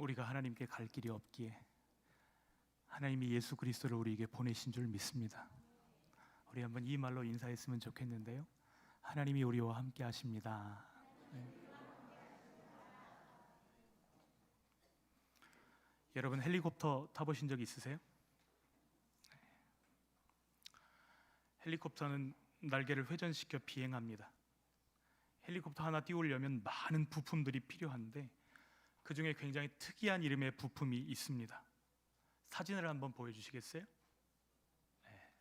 우리가 하나님께 갈 길이 없기에 하나님이 예수 그리스도를 우리에게 보내신 줄 믿습니다. 우리 한번 이 말로 인사했으면 좋겠는데요. 하나님이 우리와 함께 하십니다. 네. 여러분 헬리콥터 타보신 적 있으세요? 헬리콥터는 날개를 회전시켜 비행합니다. 헬리콥터 하나 띄우려면 많은 부품들이 필요한데 그 중에 굉장히 특이한 이름의 부품이 있습니다. 사진을 한번 보여주시겠어요? 네.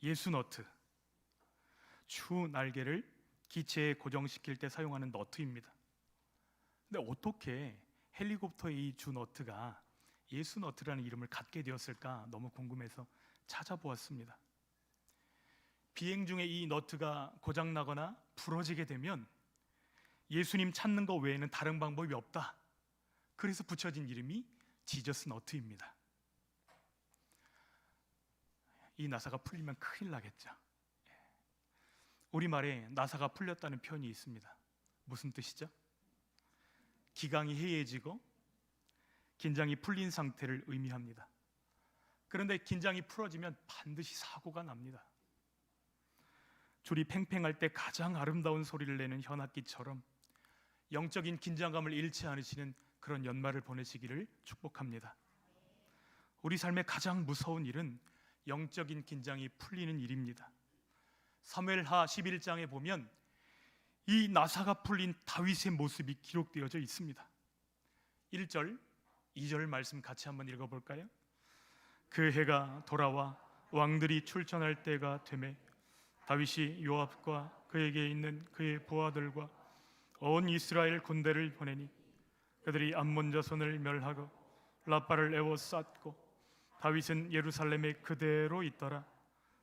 예수너트, 주 날개를 기체에 고정시킬 때 사용하는 너트입니다. 근데 어떻게 헬리콥터의 이 주 너트가 예수너트라는 이름을 갖게 되었을까 너무 궁금해서 찾아보았습니다. 비행 중에 이 너트가 고장나거나 부러지게 되면 예수님 찾는 것 외에는 다른 방법이 없다. 그래서 붙여진 이름이 지저스 너트입니다. 이 나사가 풀리면 큰일 나겠죠. 우리말에 나사가 풀렸다는 표현이 있습니다. 무슨 뜻이죠? 기강이 해이해지고 긴장이 풀린 상태를 의미합니다. 그런데 긴장이 풀어지면 반드시 사고가 납니다. 줄이 팽팽할 때 가장 아름다운 소리를 내는 현악기처럼 영적인 긴장감을 잃지 않으시는 그런 연말을 보내시기를 축복합니다. 우리 삶의 가장 무서운 일은 영적인 긴장이 풀리는 일입니다. 사무엘하 11장에 보면 이 나사가 풀린 다윗의 모습이 기록되어져 있습니다. 1절, 2절 말씀 같이 한번 읽어볼까요? 그 해가 돌아와 왕들이 출전할 때가 되매 다윗이 요압과 그에게 있는 그의 부하들과 온 이스라엘 군대를 보내니 그들이 암몬 자손을 멸하고 라빠를 에워쌌고 다윗은 예루살렘에 그대로 있더라.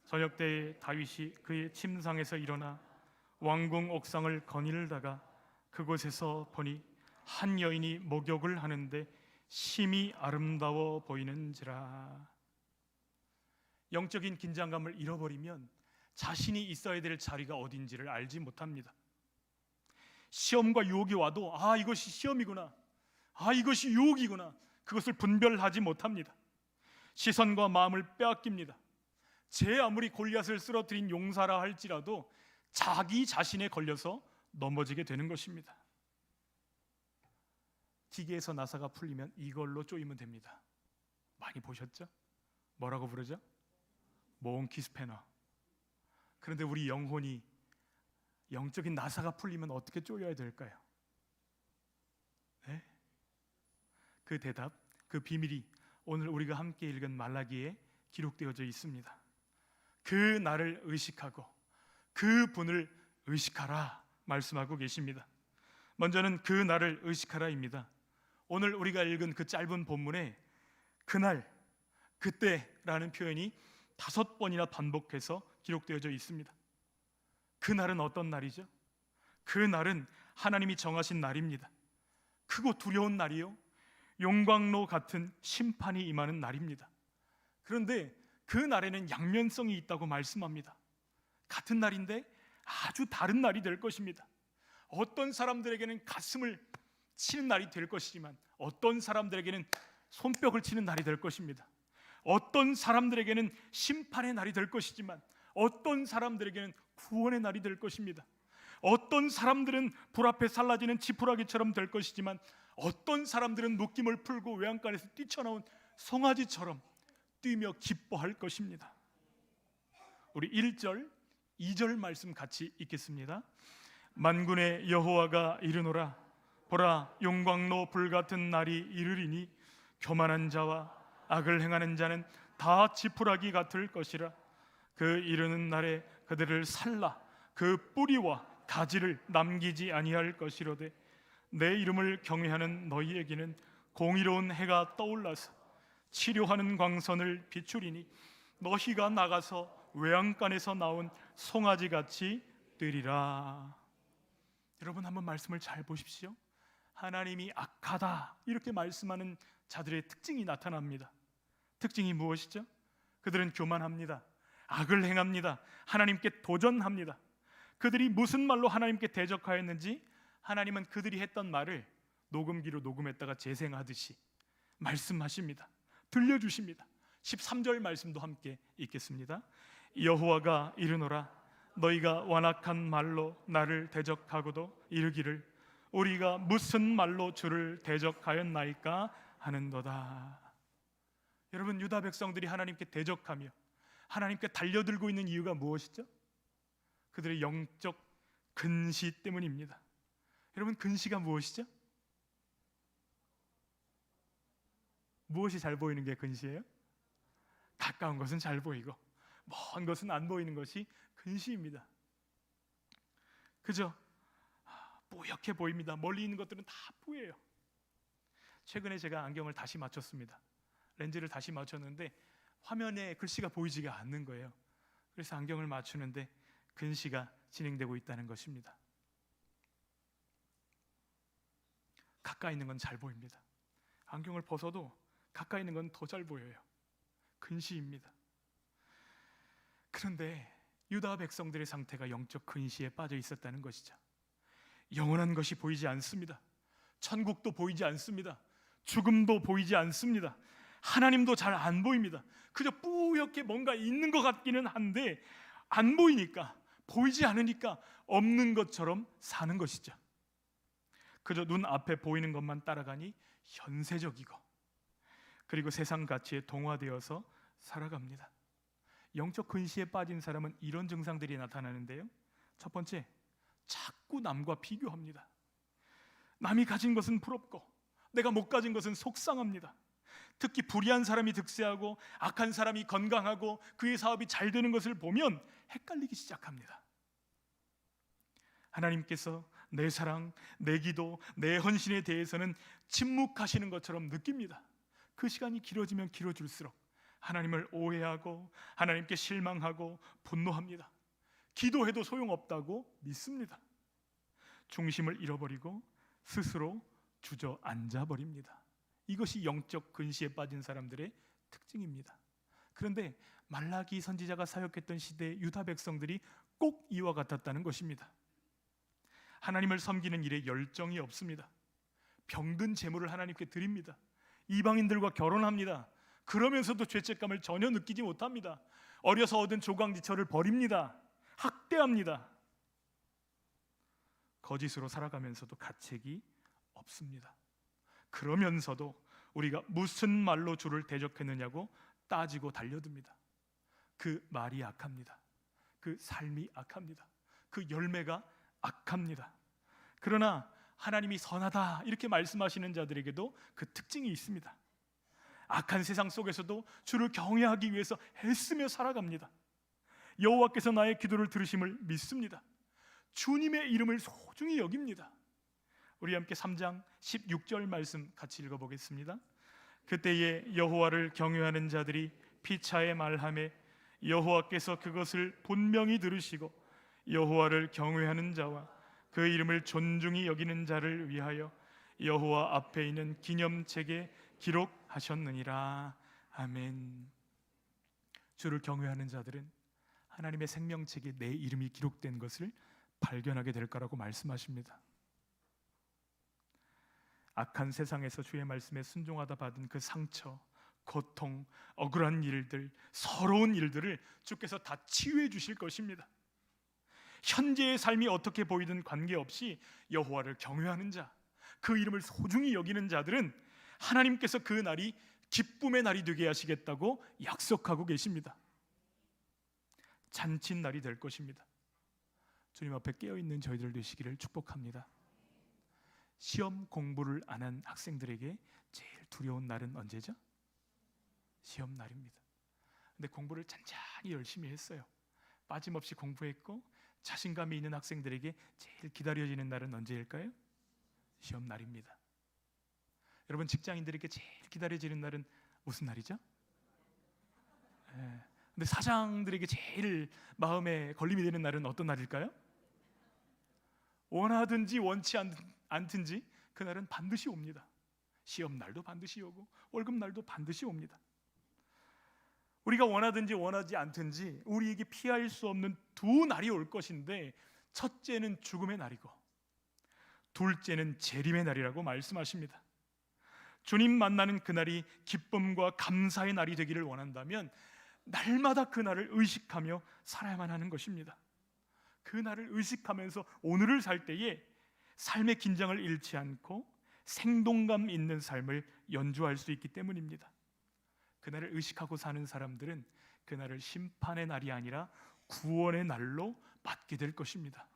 저녁 때에 다윗이 그의 침상에서 일어나 왕궁 옥상을 거닐다가 그곳에서 보니 한 여인이 목욕을 하는데 심히 아름다워 보이는지라. 영적인 긴장감을 잃어버리면 자신이 있어야 될 자리가 어딘지를 알지 못합니다. 시험과 유혹이 와도 이것이 시험이구나, 이것이 유혹이구나, 그것을 분별하지 못합니다. 시선과 마음을 빼앗깁니다. 제 아무리 골리앗을 쓰러뜨린 용사라 할지라도 자기 자신에 걸려서 넘어지게 되는 것입니다. 기계에서 나사가 풀리면 이걸로 조이면 됩니다. 많이 보셨죠? 뭐라고 부르죠? 몽키 스패너. 그런데 우리 영혼이 영적인 나사가 풀리면 어떻게 조여야 될까요? 네? 그 대답, 그 비밀이 오늘 우리가 함께 읽은 말라기에 기록되어져 있습니다. 그 나를 의식하고 그 분을 의식하라 말씀하고 계십니다. 먼저는 그 나를 의식하라입니다. 오늘 우리가 읽은 그 짧은 본문에 그날, 그때라는 표현이 5번이나 반복해서 기록되어져 있습니다. 그날은 어떤 날이죠? 그날은 하나님이 정하신 날입니다. 크고 두려운 날이요, 용광로 같은 심판이 임하는 날입니다. 그런데 그 날에는 양면성이 있다고 말씀합니다. 같은 날인데 아주 다른 날이 될 것입니다. 어떤 사람들에게는 가슴을 치는 날이 될 것이지만 어떤 사람들에게는 손뼉을 치는 날이 될 것입니다. 어떤 사람들에게는 심판의 날이 될 것이지만 어떤 사람들에게는 구원의 날이 될 것입니다. 어떤 사람들은 불 앞에 살라지는 지푸라기처럼 될 것이지만 어떤 사람들은 묶임을 풀고 외양간에서 뛰쳐나온 송아지처럼 뛰며 기뻐할 것입니다. 우리 1절, 2절 말씀 같이 읽겠습니다. 만군의 여호와가 이르노라. 보라, 용광로 불같은 날이 이르리니 교만한 자와 악을 행하는 자는 다 지푸라기 같을 것이라. 그 이르는 날에 그들을 살라 그 뿌리와 가지를 남기지 아니할 것이로되 내 이름을 경외하는 너희에게는 공의로운 해가 떠올라서 치료하는 광선을 비추리니 너희가 나가서 외양간에서 나온 송아지같이 뜨리라. 여러분 한번 말씀을 잘 보십시오. 하나님이 악하다 이렇게 말씀하는 자들의 특징이 나타납니다. 특징이 무엇이죠? 그들은 교만합니다. 악을 행합니다. 하나님께 도전합니다. 그들이 무슨 말로 하나님께 대적하였는지 하나님은 그들이 했던 말을 녹음기로 녹음했다가 재생하듯이 말씀하십니다. 들려주십니다. 13절 말씀도 함께 읽겠습니다. 여호와가 이르노라 너희가 완악한 말로 나를 대적하고도 이르기를 우리가 무슨 말로 주를 대적하였나이까 하는도다. 여러분, 유다 백성들이 하나님께 대적하며 하나님께 달려들고 있는 이유가 무엇이죠? 그들의 영적 근시 때문입니다. 여러분, 근시가 무엇이죠? 무엇이 잘 보이는 게 근시예요? 가까운 것은 잘 보이고 먼 것은 안 보이는 것이 근시입니다. 그죠? 뿌옇게 보입니다. 멀리 있는 것들은 다 뿌예요. 최근에 제가 안경을 다시 맞췄습니다. 렌즈를 다시 맞췄는데 화면에 글씨가 보이지가 않는 거예요. 그래서 안경을 맞추는데 근시가 진행되고 있다는 것입니다. 가까이 있는 건 잘 보입니다. 안경을 벗어도 가까이 있는 건 더 잘 보여요. 근시입니다. 그런데 유다 백성들의 상태가 영적 근시에 빠져 있었다는 것이죠. 영원한 것이 보이지 않습니다. 천국도 보이지 않습니다. 죽음도 보이지 않습니다. 하나님도 잘 안 보입니다. 그저 뿌옇게 뭔가 있는 것 같기는 한데 안 보이니까, 보이지 않으니까 없는 것처럼 사는 것이죠. 그저 눈앞에 보이는 것만 따라가니 현세적이고, 그리고 세상 가치에 동화되어서 살아갑니다. 영적 근시에 빠진 사람은 이런 증상들이 나타나는데요. 첫 번째, 자꾸 남과 비교합니다. 남이 가진 것은 부럽고 내가 못 가진 것은 속상합니다. 특히 불의한 사람이 득세하고 악한 사람이 건강하고 그의 사업이 잘 되는 것을 보면 헷갈리기 시작합니다. 하나님께서 내 사랑, 내 기도, 내 헌신에 대해서는 침묵하시는 것처럼 느낍니다. 그 시간이 길어지면 길어질수록 하나님을 오해하고 하나님께 실망하고 분노합니다. 기도해도 소용없다고 믿습니다. 중심을 잃어버리고 스스로 주저앉아 버립니다. 이것이 영적 근시에 빠진 사람들의 특징입니다. 그런데 말라기 선지자가 사역했던 시대의 유다 백성들이 꼭 이와 같았다는 것입니다. 하나님을 섬기는 일에 열정이 없습니다. 병든 재물을 하나님께 드립니다. 이방인들과 결혼합니다. 그러면서도 죄책감을 전혀 느끼지 못합니다. 어려서 얻은 조광지처를 버립니다. 학대합니다. 거짓으로 살아가면서도 가책이 없습니다. 그러면서도 우리가 무슨 말로 주를 대적했느냐고 따지고 달려듭니다. 그 말이 악합니다. 그 삶이 악합니다. 그 열매가 악합니다. 그러나 하나님이 선하다 이렇게 말씀하시는 자들에게도 그 특징이 있습니다. 악한 세상 속에서도 주를 경외하기 위해서 애쓰며 살아갑니다. 여호와께서 나의 기도를 들으심을 믿습니다. 주님의 이름을 소중히 여깁니다. 우리 함께 3장 16절 말씀 같이 읽어보겠습니다. 그때에 여호와를 경외하는 자들이 피차에 말하매 여호와께서 그것을 분명히 들으시고 여호와를 경외하는 자와 그 이름을 존중히 여기는 자를 위하여 여호와 앞에 있는 기념책에 기록하셨느니라. 아멘. 주를 경외하는 자들은 하나님의 생명책에 내 이름이 기록된 것을 발견하게 될 거라고 말씀하십니다. 악한 세상에서 주의 말씀에 순종하다 받은 그 상처, 고통, 억울한 일들, 서러운 일들을 주께서 다 치유해 주실 것입니다. 현재의 삶이 어떻게 보이든 관계없이 여호와를 경외하는 자, 그 이름을 소중히 여기는 자들은 하나님께서 그 날이 기쁨의 날이 되게 하시겠다고 약속하고 계십니다. 잔칫날이 될 것입니다. 주님 앞에 깨어있는 저희들 되시기를 축복합니다. 시험 공부를 안 한 학생들에게 제일 두려운 날은 언제죠? 시험 날입니다. 근데 공부를 잔잔히 열심히 했어요. 빠짐없이 공부했고 자신감이 있는 학생들에게 제일 기다려지는 날은 언제일까요? 시험 날입니다. 여러분, 직장인들에게 제일 기다려지는 날은 무슨 날이죠? 근데 사장들에게 제일 마음에 걸림이 되는 날은 어떤 날일까요? 원하든지 원치 않든지 그날은 반드시 옵니다. 시험 날도 반드시 오고 월급 날도 반드시 옵니다. 우리가 원하든지 원하지 않든지 우리에게 피할 수 없는 두 날이 올 것인데, 첫째는 죽음의 날이고 둘째는 재림의 날이라고 말씀하십니다. 주님 만나는 그날이 기쁨과 감사의 날이 되기를 원한다면 날마다 그날을 의식하며 살아야만 하는 것입니다. 그날을 의식하면서 오늘을 살 때에 삶의 긴장을 잃지 않고 생동감 있는 삶을 연주할 수 있기 때문입니다. 그날을 의식하고 사는 사람들은 그날을 심판의 날이 아니라 구원의 날로 맞게 될 것입니다.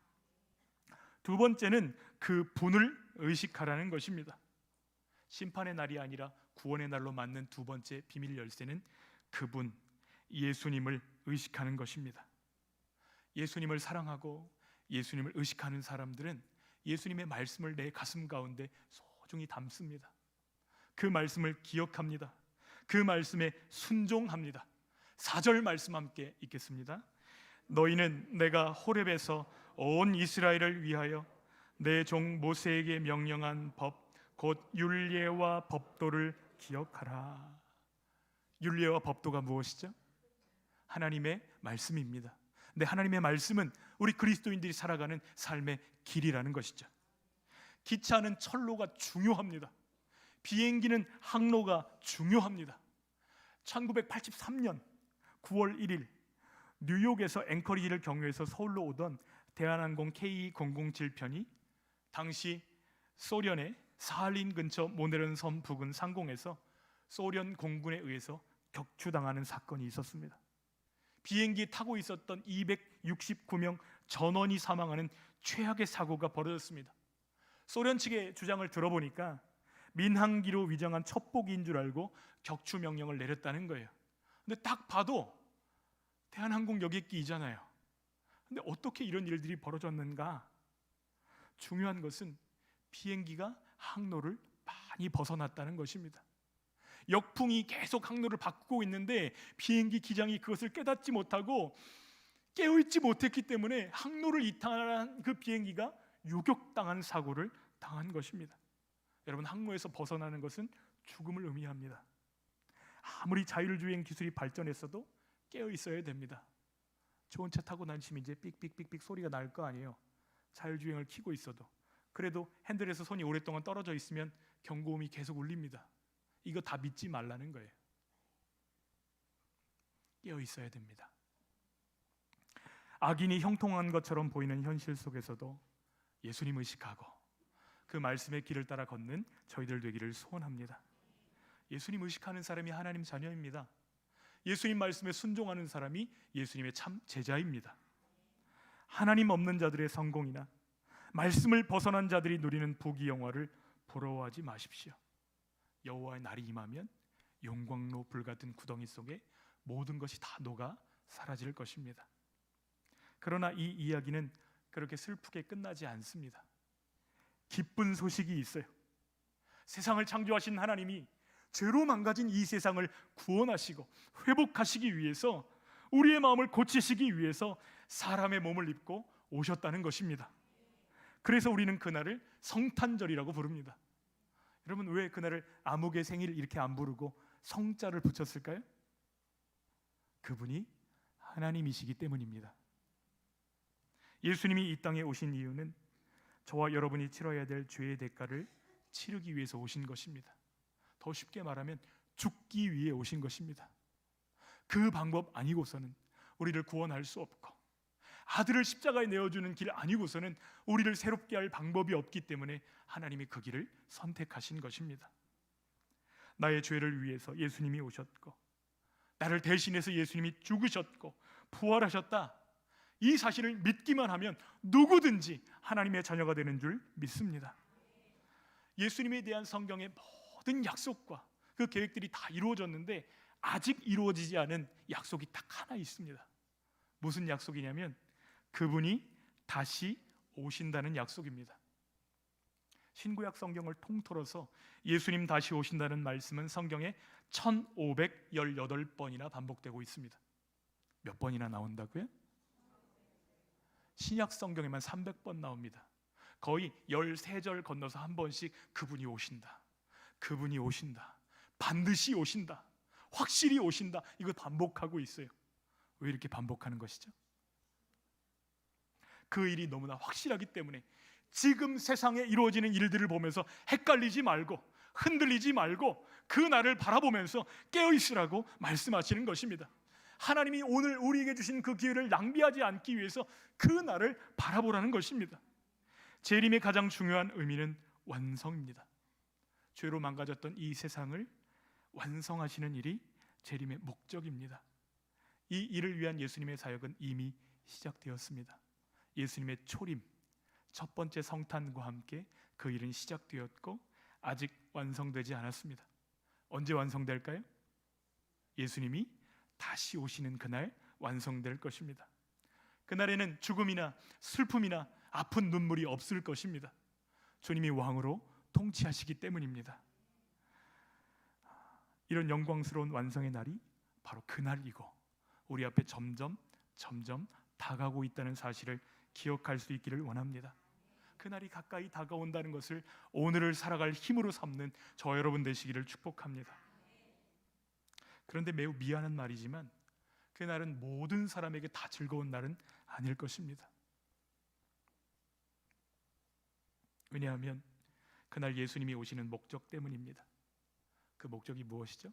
두 번째는 그 분을 의식하라는 것입니다. 심판의 날이 아니라 구원의 날로 맞는 두 번째 비밀 열쇠는 그분 예수님을 의식하는 것입니다. 예수님을 사랑하고 예수님을 의식하는 사람들은 예수님의 말씀을 내 가슴 가운데 소중히 담습니다. 그 말씀을 기억합니다. 그 말씀에 순종합니다. 4절 말씀 함께 읽겠습니다. 너희는 내가 호렙에서 온 이스라엘을 위하여 내 종 모세에게 명령한 법 곧 율례와 법도를 기억하라. 율례와 법도가 무엇이죠? 하나님의 말씀입니다. 근데 하나님의 말씀은 우리 그리스도인들이 살아가는 삶의 길이라는 것이죠. 기차는 철로가 중요합니다. 비행기는 항로가 중요합니다. 1983년 9월 1일 뉴욕에서 앵커리지를 경유해서 서울로 오던 대한항공 K007편이 당시 소련의 사할린 근처 모네른 섬 부근 상공에서 소련 공군에 의해서 격추당하는 사건이 있었습니다. 비행기에 타고 있었던 269명 전원이 사망하는 최악의 사고가 벌어졌습니다. 소련 측의 주장을 들어보니까 민항기로 위장한 첩보기인 줄 알고 격추 명령을 내렸다는 거예요. 근데 딱 봐도 대한항공 여객기이잖아요. 근데 어떻게 이런 일들이 벌어졌는가? 중요한 것은 비행기가 항로를 많이 벗어났다는 것입니다. 역풍이 계속 항로를 바꾸고 있는데 비행기 기장이 그것을 깨닫지 못하고 깨어있지 못했기 때문에 항로를 이탈한 그 비행기가 유격당한 사고를 당한 것입니다. 여러분, 항로에서 벗어나는 것은 죽음을 의미합니다. 아무리 자율주행 기술이 발전했어도 깨어 있어야 됩니다. 좋은 차 타고 다니시면 이제 삑삑삑삑 소리가 날 거 아니에요. 자율주행을 켜고 있어도. 그래도 핸들에서 손이 오랫동안 떨어져 있으면 경고음이 계속 울립니다. 이거 다 믿지 말라는 거예요. 깨어 있어야 됩니다. 악인이 형통한 것처럼 보이는 현실 속에서도 예수님 의식하고 그 말씀의 길을 따라 걷는 저희들 되기를 소원합니다. 예수님 의식하는 사람이 하나님 자녀입니다. 예수님 말씀에 순종하는 사람이 예수님의 참 제자입니다. 하나님 없는 자들의 성공이나 말씀을 벗어난 자들이 누리는 부귀영화를 부러워하지 마십시오. 여호와의 날이 임하면 용광로 불같은 구덩이 속에 모든 것이 다 녹아 사라질 것입니다. 그러나 이 이야기는 그렇게 슬프게 끝나지 않습니다. 기쁜 소식이 있어요. 세상을 창조하신 하나님이 죄로 망가진 이 세상을 구원하시고 회복하시기 위해서, 우리의 마음을 고치시기 위해서 사람의 몸을 입고 오셨다는 것입니다. 그래서 우리는 그날을 성탄절이라고 부릅니다. 여러분, 왜 그날을 아무개 생일 이렇게 안 부르고 성자를 붙였을까요? 그분이 하나님이시기 때문입니다. 예수님이 이 땅에 오신 이유는 저와 여러분이 치러야 될 죄의 대가를 치르기 위해서 오신 것입니다. 더 쉽게 말하면 죽기 위해 오신 것입니다. 그 방법 아니고서는 우리를 구원할 수 없고, 아들을 십자가에 내어주는 길 아니고서는 우리를 새롭게 할 방법이 없기 때문에 하나님이 그 길을 선택하신 것입니다. 나의 죄를 위해서 예수님이 오셨고, 나를 대신해서 예수님이 죽으셨고 부활하셨다, 이 사실을 믿기만 하면 누구든지 하나님의 자녀가 되는 줄 믿습니다. 예수님에 대한 성경의 모든 약속과 그 계획들이 다 이루어졌는데 아직 이루어지지 않은 약속이 딱 하나 있습니다. 무슨 약속이냐면 그분이 다시 오신다는 약속입니다. 신구약 성경을 통틀어서 예수님 다시 오신다는 말씀은 성경에 1518번이나 반복되고 있습니다. 몇 번이나 나온다고요? 신약 성경에만 300번 나옵니다. 거의 13절 건너서 한 번씩 그분이 오신다, 그분이 오신다, 반드시 오신다, 확실히 오신다, 이거 반복하고 있어요. 왜 이렇게 반복하는 것이죠? 그 일이 너무나 확실하기 때문에 지금 세상에 이루어지는 일들을 보면서 헷갈리지 말고 흔들리지 말고 그 날을 바라보면서 깨어있으라고 말씀하시는 것입니다. 하나님이 오늘 우리에게 주신 그 기회를 낭비하지 않기 위해서 그 날을 바라보라는 것입니다. 재림의 가장 중요한 의미는 완성입니다. 죄로 망가졌던 이 세상을 완성하시는 일이 재림의 목적입니다. 이 일을 위한 예수님의 사역은 이미 시작되었습니다. 예수님의 초림, 첫 번째 성탄과 함께 그 일은 시작되었고 아직 완성되지 않았습니다. 언제 완성될까요? 예수님이 다시 오시는 그날 완성될 것입니다. 그날에는 죽음이나 슬픔이나 아픈 눈물이 없을 것입니다. 주님이 왕으로 통치하시기 때문입니다. 이런 영광스러운 완성의 날이 바로 그날이고 우리 앞에 점점 다가오고 있다는 사실을 기억할 수 있기를 원합니다. 그날이 가까이 다가온다는 것을 오늘을 살아갈 힘으로 삼는 저 여러분 되시기를 축복합니다. 그런데 매우 미안한 말이지만 그날은 모든 사람에게 다 즐거운 날은 아닐 것입니다. 왜냐하면 그날 예수님이 오시는 목적 때문입니다. 그 목적이 무엇이죠?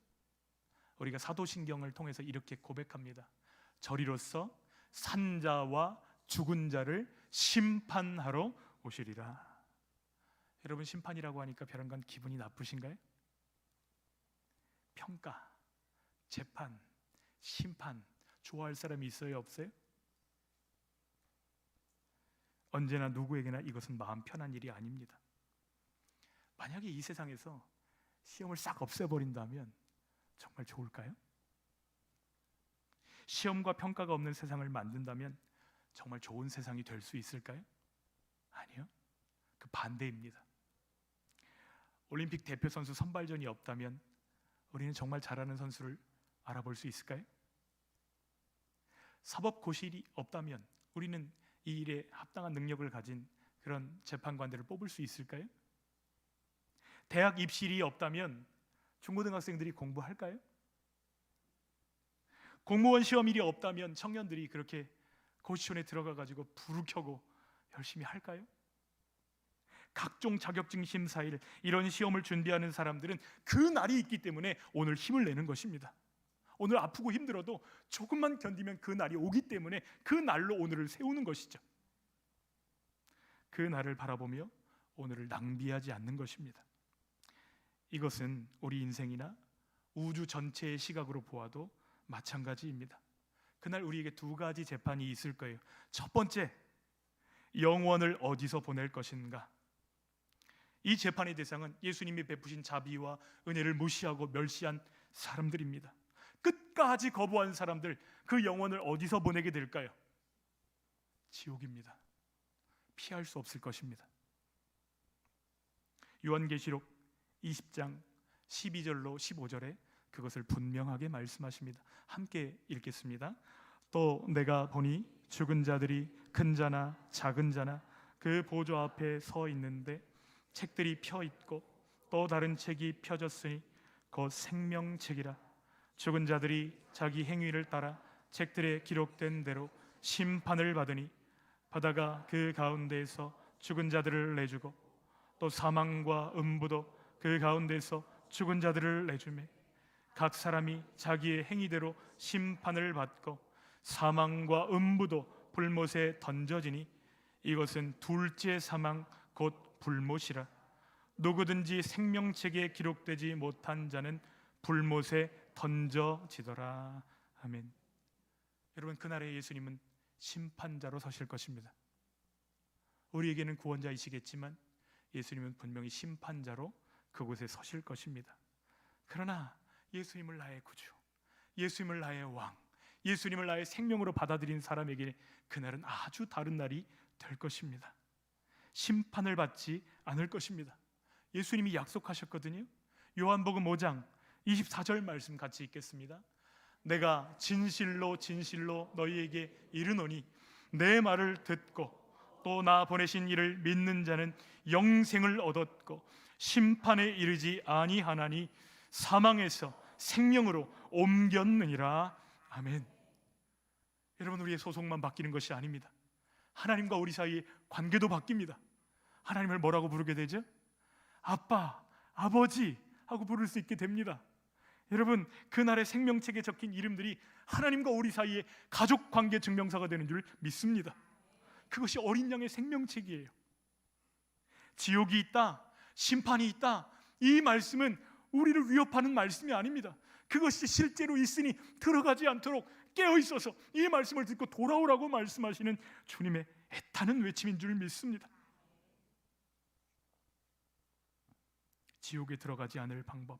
우리가 사도신경을 통해서 이렇게 고백합니다. 저리로서 산자와 죽은 자를 심판하러 오시리라. 여러분, 심판이라고 하니까 별안간 기분이 나쁘신가요? 평가, 재판, 심판 좋아할 사람이 있어요, 없어요? 언제나 누구에게나 이것은 마음 편한 일이 아닙니다. 만약에 이 세상에서 시험을 싹 없애버린다면 정말 좋을까요? 시험과 평가가 없는 세상을 만든다면 정말 좋은 세상이 될 수 있을까요? 아니요. 그 반대입니다. 올림픽 대표 선수 선발전이 없다면 우리는 정말 잘하는 선수를 알아볼 수 있을까요? 사법고시일이 없다면 우리는 이 일에 합당한 능력을 가진 그런 재판관들을 뽑을 수 있을까요? 대학 입시일이 없다면 중고등학생들이 공부할까요? 공무원 시험일이 없다면 청년들이 그렇게 고시원에 들어가 가지고 불을 켜고 열심히 할까요? 각종 자격증 심사일, 이런 시험을 준비하는 사람들은 그 날이 있기 때문에 오늘 힘을 내는 것입니다. 오늘 아프고 힘들어도 조금만 견디면 그 날이 오기 때문에 그 날로 오늘을 세우는 것이죠. 그 날을 바라보며 오늘을 낭비하지 않는 것입니다. 이것은 우리 인생이나 우주 전체의 시각으로 보아도 마찬가지입니다. 그날 우리에게 두 가지 재판이 있을 거예요. 첫 번째, 영원을 어디서 보낼 것인가? 이 재판의 대상은 예수님이 베푸신 자비와 은혜를 무시하고 멸시한 사람들입니다. 끝까지 거부한 사람들, 그 영혼을 어디서 보내게 될까요? 지옥입니다. 피할 수 없을 것입니다. 요한계시록 20장 12절로 15절에 그것을 분명하게 말씀하십니다. 함께 읽겠습니다. 또 내가 보니 죽은 자들이 큰 자나 작은 자나 그 보좌 앞에 서 있는데 책들이 펴 있고 또 다른 책이 펴졌으니 곧 생명책이라. 죽은 자들이 자기 행위를 따라 책들에 기록된 대로 심판을 받으니 바다가 그 가운데에서 죽은 자들을 내주고 또 사망과 음부도 그 가운데에서 죽은 자들을 내주매 각 사람이 자기의 행위대로 심판을 받고 사망과 음부도 불못에 던져지니 이것은 둘째 사망 곧 불못이라. 누구든지 생명책에 기록되지 못한 자는 불못에 던져지더라. 아멘. 여러분, 그날에 예수님은 심판자로 서실 것입니다. 우리에게는 구원자이시겠지만 예수님은 분명히 심판자로 그곳에 서실 것입니다. 그러나 예수님을 나의 구주, 예수님을 나의 왕, 예수님을 나의 생명으로 받아들인 사람에게 그날은 아주 다른 날이 될 것입니다. 심판을 받지 않을 것입니다. 예수님이 약속하셨거든요. 요한복음 5장 24절 말씀 같이 읽겠습니다. 내가 진실로 진실로 너희에게 이르노니 내 말을 듣고 또 나 보내신 이를 믿는 자는 영생을 얻었고 심판에 이르지 아니하나니 사망에서 생명으로 옮겼느니라. 아멘. 여러분, 우리의 소속만 바뀌는 것이 아닙니다. 하나님과 우리 사이의 관계도 바뀝니다. 하나님을 뭐라고 부르게 되죠? 아빠, 아버지 하고 부를 수 있게 됩니다. 여러분, 그날의 생명책에 적힌 이름들이 하나님과 우리 사이의 가족관계 증명서가 되는 줄 믿습니다. 그것이 어린 양의 생명책이에요. 지옥이 있다, 심판이 있다, 이 말씀은 우리를 위협하는 말씀이 아닙니다. 그것이 실제로 있으니 들어가지 않도록 깨어 있어서 이 말씀을 듣고 돌아오라고 말씀하시는 주님의 애타는 외침인 줄 믿습니다. 지옥에 들어가지 않을 방법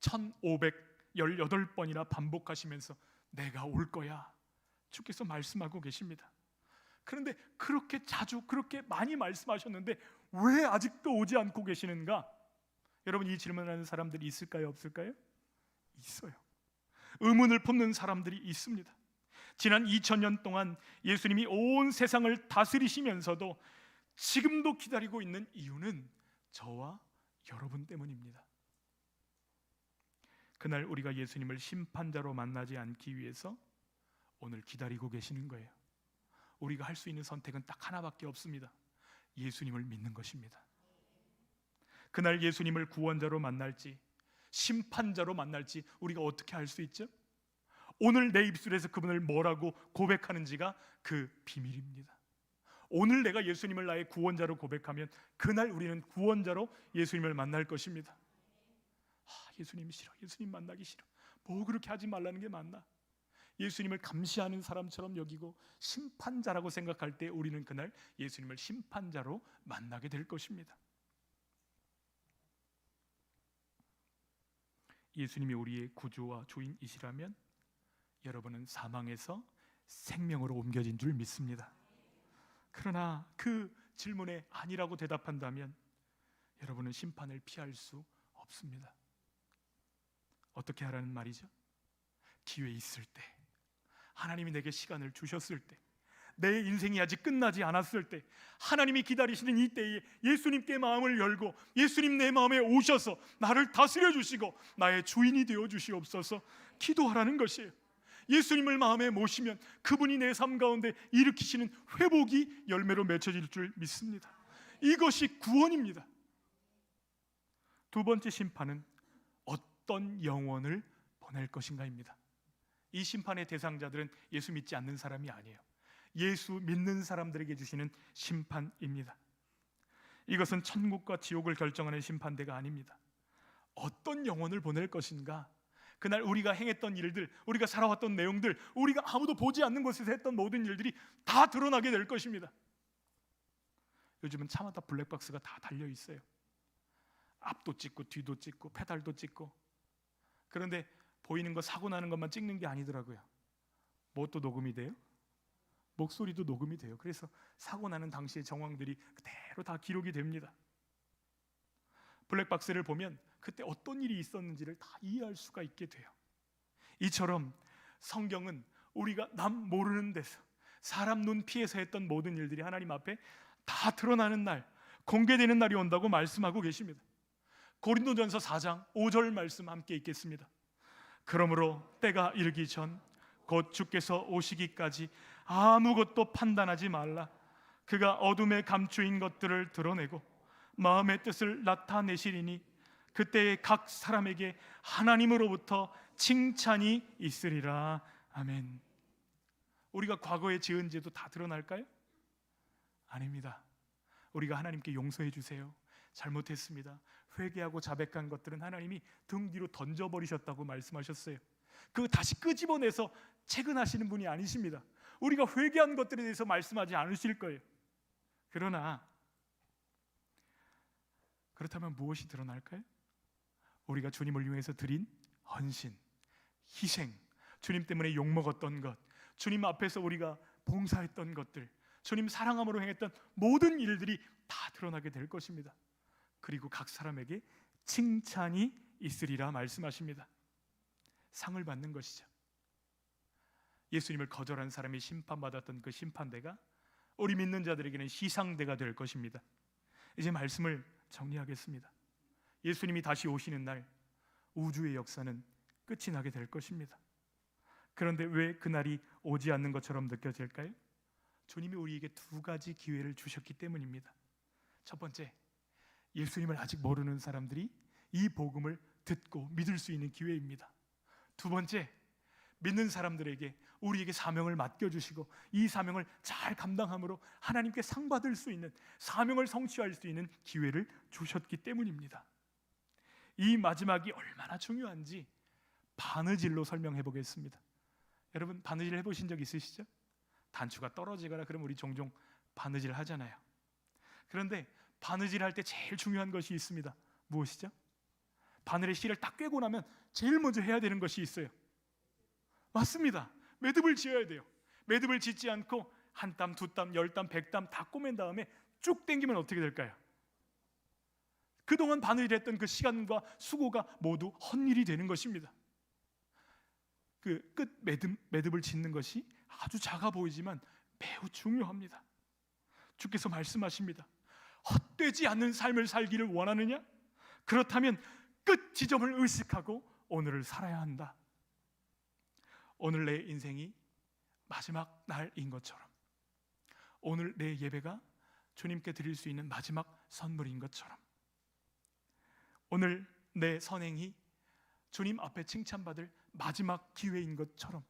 1518번이나 반복하시면서 내가 올 거야 주께서 말씀하고 계십니다. 그런데 그렇게 자주 그렇게 많이 말씀하셨는데 왜 아직도 오지 않고 계시는가? 여러분, 이 질문하는 사람들이 있을까요? 없을까요? 있어요. 의문을 품는 사람들이 있습니다. 지난 2000년 동안 예수님이 온 세상을 다스리시면서도 지금도 기다리고 있는 이유는 저와 여러분 때문입니다. 그날 우리가 예수님을 심판자로 만나지 않기 위해서 오늘 기다리고 계시는 거예요. 우리가 할 수 있는 선택은 딱 하나밖에 없습니다. 예수님을 믿는 것입니다. 그날 예수님을 구원자로 만날지 심판자로 만날지 우리가 어떻게 알 수 있죠? 오늘 내 입술에서 그분을 뭐라고 고백하는지가 그 비밀입니다. 오늘 내가 예수님을 나의 구원자로 고백하면 그날 우리는 구원자로 예수님을 만날 것입니다. 예수님 싫어, 예수님 만나기 싫어, 뭐 그렇게 하지 말라는 게 맞나? 예수님을 감시하는 사람처럼 여기고 심판자라고 생각할 때 우리는 그날 예수님을 심판자로 만나게 될 것입니다. 예수님이 우리의 구주와 주인이시라면 여러분은 사망에서 생명으로 옮겨진 줄 믿습니다. 그러나 그 질문에 아니라고 대답한다면 여러분은 심판을 피할 수 없습니다. 어떻게 하라는 말이죠? 기회 있을 때, 하나님이 내게 시간을 주셨을 때, 내 인생이 아직 끝나지 않았을 때, 하나님이 기다리시는 이 때에 예수님께 마음을 열고 예수님 내 마음에 오셔서 나를 다스려 주시고 나의 주인이 되어 주시옵소서 기도하라는 것이에요. 예수님을 마음에 모시면 그분이 내 삶 가운데 일으키시는 회복이 열매로 맺혀질 줄 믿습니다. 이것이 구원입니다. 두 번째 심판은 어떤 영혼을 보낼 것인가입니다. 이 심판의 대상자들은 예수 믿지 않는 사람이 아니에요. 예수 믿는 사람들에게 주시는 심판입니다. 이것은 천국과 지옥을 결정하는 심판대가 아닙니다. 어떤 영혼을 보낼 것인가? 그날 우리가 행했던 일들, 우리가 살아왔던 내용들, 우리가 아무도 보지 않는 곳에서 했던 모든 일들이 다 드러나게 될 것입니다. 요즘은 차마다 블랙박스가 다 달려 있어요. 앞도 찍고 뒤도 찍고 페달도 찍고. 그런데 보이는 거, 사고 나는 것만 찍는 게 아니더라고요. 뭣도 녹음이 돼요? 목소리도 녹음이 돼요. 그래서 사고 나는 당시의 정황들이 그대로 다 기록이 됩니다. 블랙박스를 보면 그때 어떤 일이 있었는지를 다 이해할 수가 있게 돼요. 이처럼 성경은 우리가 남 모르는 데서 사람 눈 피해서 했던 모든 일들이 하나님 앞에 다 드러나는 날, 공개되는 날이 온다고 말씀하고 계십니다. 고린도전서 4장 5절 말씀 함께 읽겠습니다. 그러므로 때가 이르기 전 곧 주께서 오시기까지 아무것도 판단하지 말라. 그가 어둠에 감추인 것들을 드러내고 마음의 뜻을 나타내시리니 그때에 각 사람에게 하나님으로부터 칭찬이 있으리라. 아멘. 우리가 과거에 지은 죄도 다 드러날까요? 아닙니다. 우리가 하나님께 용서해 주세요, 잘못했습니다, 회개하고 자백한 것들은 하나님이 등 뒤로 던져버리셨다고 말씀하셨어요. 그거 다시 끄집어내서 채근하시는 분이 아니십니다. 우리가 회개한 것들에 대해서 말씀하지 않으실 거예요. 그러나 그렇다면 무엇이 드러날까요? 우리가 주님을 위해서 드린 헌신, 희생, 주님 때문에 욕먹었던 것, 주님 앞에서 우리가 봉사했던 것들, 주님 사랑함으로 행했던 모든 일들이 다 드러나게 될 것입니다. 그리고 각 사람에게 칭찬이 있으리라 말씀하십니다. 상을 받는 것이죠. 예수님을 거절한 사람이 심판받았던 그 심판대가 우리 믿는 자들에게는 시상대가 될 것입니다. 이제 말씀을 정리하겠습니다. 예수님이 다시 오시는 날 우주의 역사는 끝이 나게 될 것입니다. 그런데 왜 그날이 오지 않는 것처럼 느껴질까요? 주님이 우리에게 두 가지 기회를 주셨기 때문입니다. 첫 번째, 예수님을 아직 모르는 사람들이 이 복음을 듣고 믿을 수 있는 기회입니다. 두 번째, 믿는 사람들에게 우리에게 사명을 맡겨주시고 이 사명을 잘 감당함으로 하나님께 상 받을 수 있는, 사명을 성취할 수 있는 기회를 주셨기 때문입니다. 이 마지막이 얼마나 중요한지 바느질로 설명해 보겠습니다. 여러분, 바느질 해보신 적 있으시죠? 단추가 떨어지거나 그러면 우리 종종 바느질 하잖아요. 그런데 바느질 할 때 제일 중요한 것이 있습니다. 무엇이죠? 바늘의 실을 딱 꿰고 나면 제일 먼저 해야 되는 것이 있어요. 맞습니다. 매듭을 지어야 돼요. 매듭을 짓지 않고 한 땀, 두 땀, 10땀, 100땀 다 꼬맨 다음에 쭉 당기면 어떻게 될까요? 그동안 바느질했던 그 시간과 수고가 모두 헛일이 되는 것입니다. 그 끝 매듭을 짓는 것이 아주 작아 보이지만 매우 중요합니다. 주께서 말씀하십니다. 헛되지 않는 삶을 살기를 원하느냐? 그렇다면 끝 지점을 의식하고 오늘을 살아야 한다. 오늘 내 인생이 마지막 날인 것처럼, 오늘 내 예배가 주님께 드릴 수 있는 마지막 선물인 것처럼, 오늘 내 선행이 주님 앞에 칭찬받을 마지막 기회인 것처럼,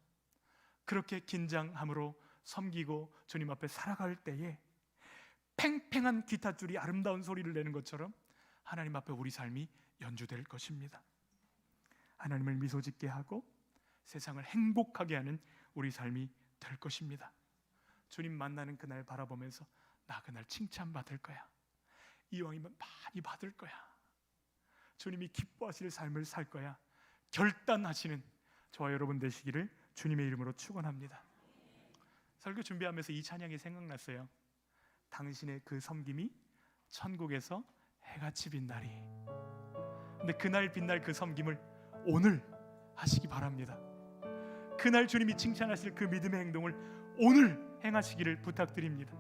그렇게 긴장함으로 섬기고 주님 앞에 살아갈 때에 팽팽한 기타줄이 아름다운 소리를 내는 것처럼 하나님 앞에 우리 삶이 연주될 것입니다. 하나님을 미소 짓게 하고 세상을 행복하게 하는 우리 삶이 될 것입니다. 주님 만나는 그날 바라보면서 나 그날 칭찬받을 거야, 이왕이면 많이 받을 거야, 주님이 기뻐하실 삶을 살 거야 결단하시는 저와 여러분 되시기를 주님의 이름으로 축원합니다. 설교 준비하면서 이 찬양이 생각났어요. 당신의 그 섬김이 천국에서 해같이 빛나리. 근데 그날 빛날 그 섬김을 오늘 하시기 바랍니다. 그날 주님이 칭찬하실 그 믿음의 행동을 오늘 행하시기를 부탁드립니다.